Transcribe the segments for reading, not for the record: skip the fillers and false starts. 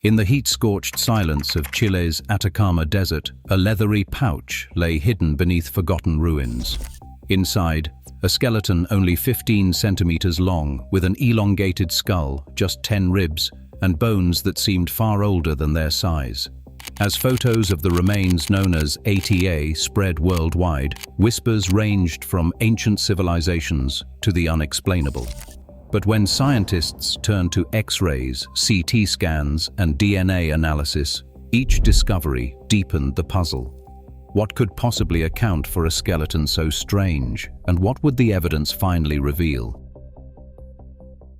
In the heat-scorched silence of Chile's Atacama Desert, a leathery pouch lay hidden beneath forgotten ruins. Inside, a skeleton only 15 centimeters long, with an elongated skull, just 10 ribs, and bones that seemed far older than their size. As photos of the remains known as ATA spread worldwide, whispers ranged from ancient civilizations to the unexplainable. But when scientists turned to X-rays, CT scans, and DNA analysis, each discovery deepened the puzzle. What could possibly account for a skeleton so strange, and what would the evidence finally reveal?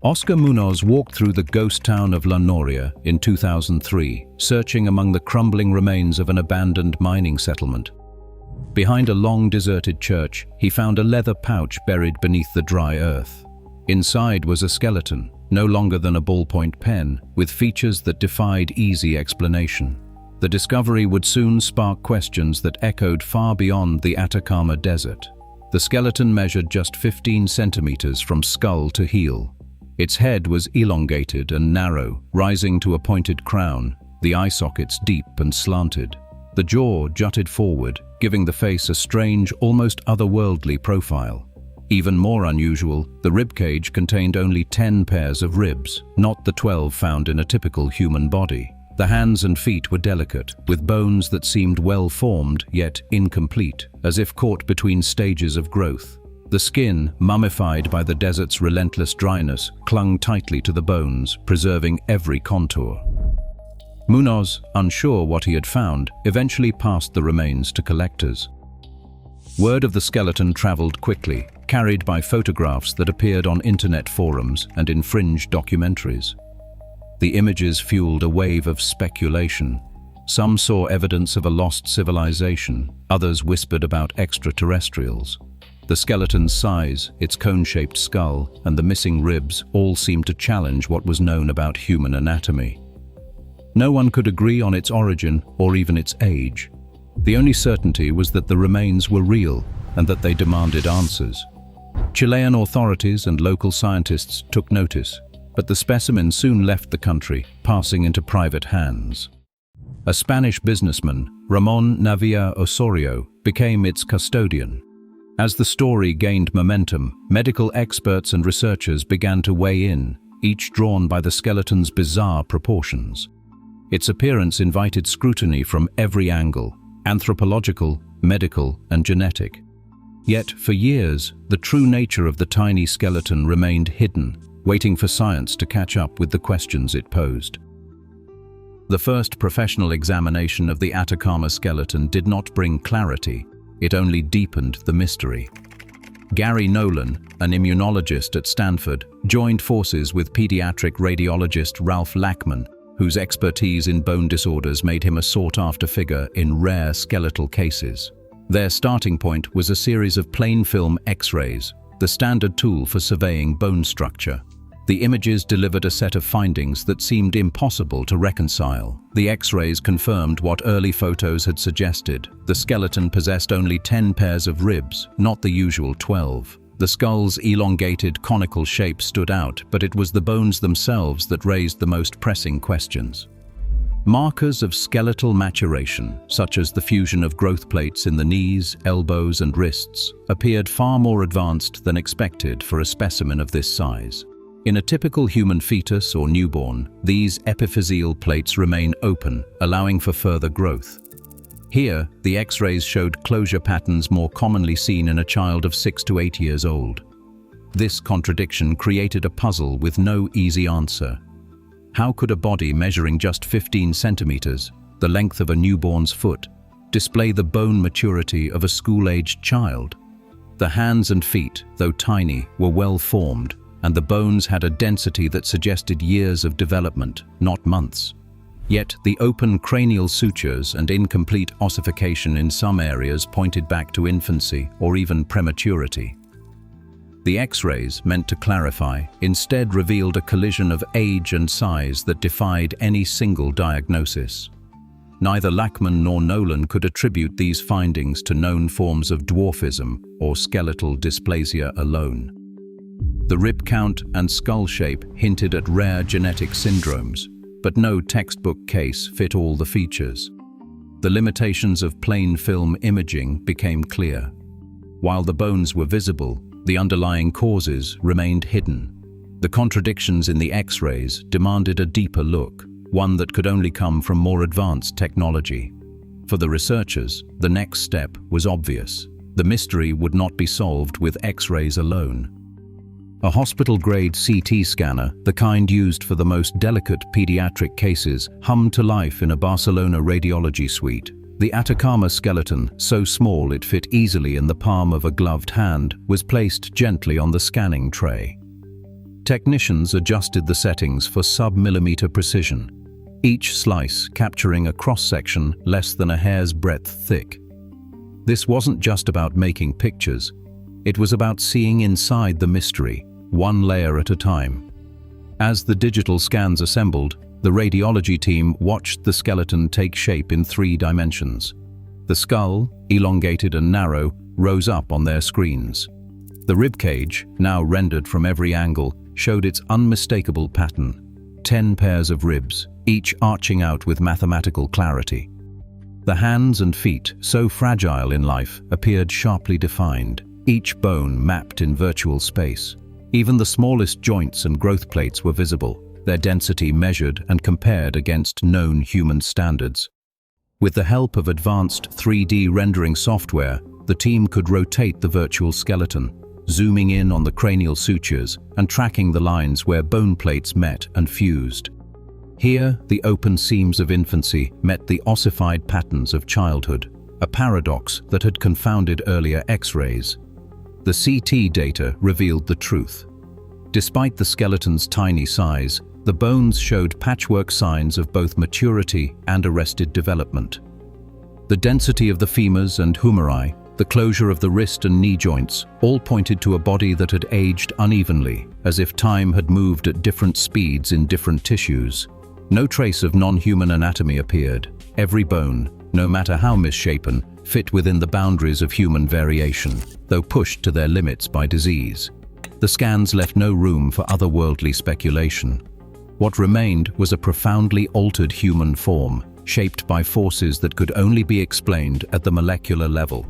Oscar Munoz walked through the ghost town of La Noria in 2003, searching among the crumbling remains of an abandoned mining settlement. Behind a long deserted church, he found a leather pouch buried beneath the dry earth. Inside was a skeleton, no longer than a ballpoint pen, with features that defied easy explanation. The discovery would soon spark questions that echoed far beyond the Atacama Desert. The skeleton measured just 15 centimeters from skull to heel. Its head was elongated and narrow, rising to a pointed crown, the eye sockets deep and slanted. The jaw jutted forward, giving the face a strange, almost otherworldly profile. Even more unusual, the ribcage contained only 10 pairs of ribs, not the 12 found in a typical human body. The hands and feet were delicate, with bones that seemed well-formed yet incomplete, as if caught between stages of growth. The skin, mummified by the desert's relentless dryness, clung tightly to the bones, preserving every contour. Munoz, unsure what he had found, eventually passed the remains to collectors. Word of the skeleton traveled quickly, carried by photographs that appeared on internet forums and in fringe documentaries. The images fueled a wave of speculation. Some saw evidence of a lost civilization, others whispered about extraterrestrials. The skeleton's size, its cone-shaped skull, and the missing ribs all seemed to challenge what was known about human anatomy. No one could agree on its origin or even its age. The only certainty was that the remains were real and that they demanded answers. Chilean authorities and local scientists took notice, but the specimen soon left the country, passing into private hands. A Spanish businessman, Ramón Navia Osorio, became its custodian. As the story gained momentum, medical experts and researchers began to weigh in, each drawn by the skeleton's bizarre proportions. Its appearance invited scrutiny from every angle: anthropological, medical, and genetic. Yet, for years, the true nature of the tiny skeleton remained hidden, waiting for science to catch up with the questions it posed. The first professional examination of the Atacama skeleton did not bring clarity, it only deepened the mystery. Gary Nolan, an immunologist at Stanford, joined forces with pediatric radiologist Ralph Lachman, whose expertise in bone disorders made him a sought-after figure in rare skeletal cases. Their starting point was a series of plain film X-rays, the standard tool for surveying bone structure. The images delivered a set of findings that seemed impossible to reconcile. The X-rays confirmed what early photos had suggested. The skeleton possessed only 10 pairs of ribs, not the usual 12. The skull's elongated, conical shape stood out, but it was the bones themselves that raised the most pressing questions. Markers of skeletal maturation, such as the fusion of growth plates in the knees, elbows, and wrists, appeared far more advanced than expected for a specimen of this size. In a typical human fetus or newborn, these epiphyseal plates remain open, allowing for further growth. Here, the X-rays showed closure patterns more commonly seen in a child of 6 to 8 years old. This contradiction created a puzzle with no easy answer. How could a body measuring just 15 centimeters, the length of a newborn's foot, display the bone maturity of a school-aged child? The hands and feet, though tiny, were well formed, and the bones had a density that suggested years of development, not months. Yet the open cranial sutures and incomplete ossification in some areas pointed back to infancy or even prematurity. The X-rays, meant to clarify, instead revealed a collision of age and size that defied any single diagnosis. Neither Lachman nor Nolan could attribute these findings to known forms of dwarfism or skeletal dysplasia alone. The rib count and skull shape hinted at rare genetic syndromes, but no textbook case fit all the features. The limitations of plain film imaging became clear. While the bones were visible, the underlying causes remained hidden. The contradictions in the X-rays demanded a deeper look, one that could only come from more advanced technology. For the researchers, the next step was obvious. The mystery would not be solved with X-rays alone. A hospital-grade CT scanner, the kind used for the most delicate pediatric cases, hummed to life in a Barcelona radiology suite. The Atacama Skeleton, so small it fit easily in the palm of a gloved hand, was placed gently on the scanning tray. Technicians adjusted the settings for sub-millimeter precision, each slice capturing a cross-section less than a hair's breadth thick. This wasn't just about making pictures, it was about seeing inside the mystery, one layer at a time. As the digital scans assembled, the radiology team watched the skeleton take shape in 3 dimensions. The skull, elongated and narrow, rose up on their screens. The ribcage, now rendered from every angle, showed its unmistakable pattern. 10 pairs of ribs, each arching out with mathematical clarity. The hands and feet, so fragile in life, appeared sharply defined, each bone mapped in virtual space. Even the smallest joints and growth plates were visible, their density measured and compared against known human standards. With the help of advanced 3D rendering software, the team could rotate the virtual skeleton, zooming in on the cranial sutures and tracking the lines where bone plates met and fused. Here, the open seams of infancy met the ossified patterns of childhood, a paradox that had confounded earlier X-rays. The CT data revealed the truth. Despite the skeleton's tiny size, the bones showed patchwork signs of both maturity and arrested development. The density of the femurs and humeri, the closure of the wrist and knee joints, all pointed to a body that had aged unevenly, as if time had moved at different speeds in different tissues. No trace of non-human anatomy appeared. Every bone, no matter how misshapen, fit within the boundaries of human variation, though pushed to their limits by disease. The scans left no room for otherworldly speculation. What remained was a profoundly altered human form, shaped by forces that could only be explained at the molecular level.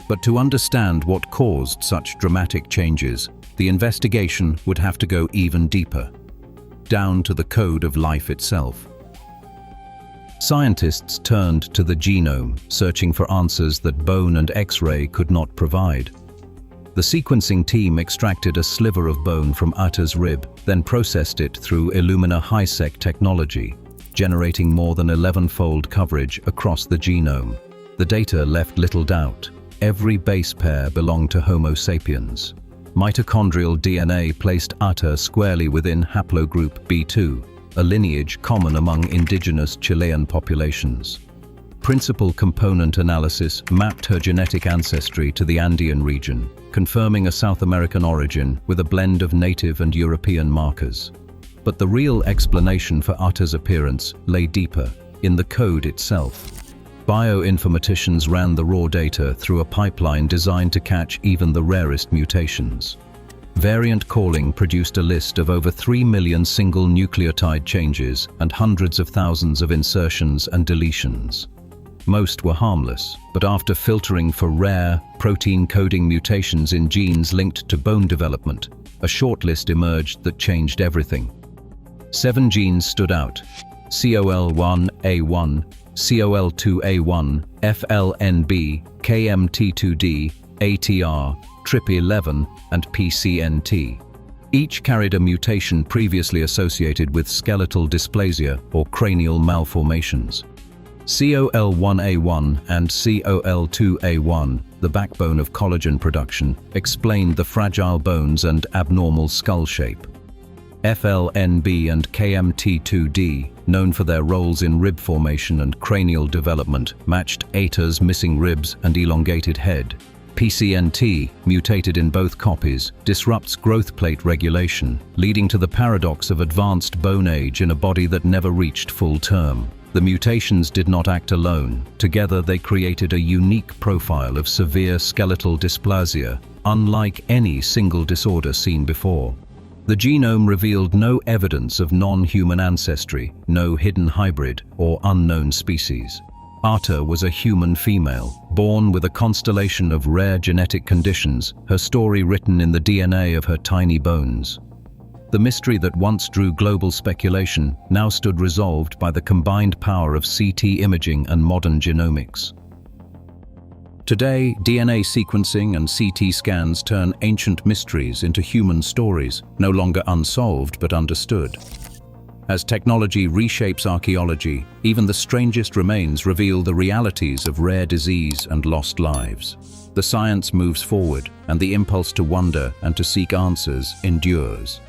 But to understand what caused such dramatic changes, the investigation would have to go even deeper, down to the code of life itself. Scientists turned to the genome, searching for answers that bone and X-ray could not provide. The sequencing team extracted a sliver of bone from Ata's rib, then processed it through Illumina high-sec technology, generating more than 11-fold coverage across the genome. The data left little doubt. Every base pair belonged to Homo sapiens. Mitochondrial DNA placed Ata squarely within haplogroup B2, a lineage common among indigenous Chilean populations. Principal component analysis mapped her genetic ancestry to the Andean region, confirming a South American origin with a blend of native and European markers. But the real explanation for Ata's appearance lay deeper, in the code itself. Bioinformaticians ran the raw data through a pipeline designed to catch even the rarest mutations. Variant calling produced a list of over 3 million single nucleotide changes and hundreds of thousands of insertions and deletions. Most were harmless, but after filtering for rare, protein-coding mutations in genes linked to bone development, a shortlist emerged that changed everything. 7 genes stood out: COL1A1, COL2A1, FLNB, KMT2D, ATR, TRP11, and PCNT. Each carried a mutation previously associated with skeletal dysplasia or cranial malformations. COL1A1 and COL2A1, the backbone of collagen production, explained the fragile bones and abnormal skull shape. FLNB and KMT2D, known for their roles in rib formation and cranial development, matched Ata's missing ribs and elongated head. PCNT, mutated in both copies, disrupts growth plate regulation, leading to the paradox of advanced bone age in a body that never reached full term. The mutations did not act alone. Together they created a unique profile of severe skeletal dysplasia, unlike any single disorder seen before. The genome revealed no evidence of non-human ancestry, no hidden hybrid or unknown species. Ata was a human female, born with a constellation of rare genetic conditions, her story written in the DNA of her tiny bones. The mystery that once drew global speculation now stood resolved by the combined power of CT imaging and modern genomics. Today, DNA sequencing and CT scans turn ancient mysteries into human stories, no longer unsolved but understood. As technology reshapes archaeology, even the strangest remains reveal the realities of rare disease and lost lives. The science moves forward, and the impulse to wonder and to seek answers endures.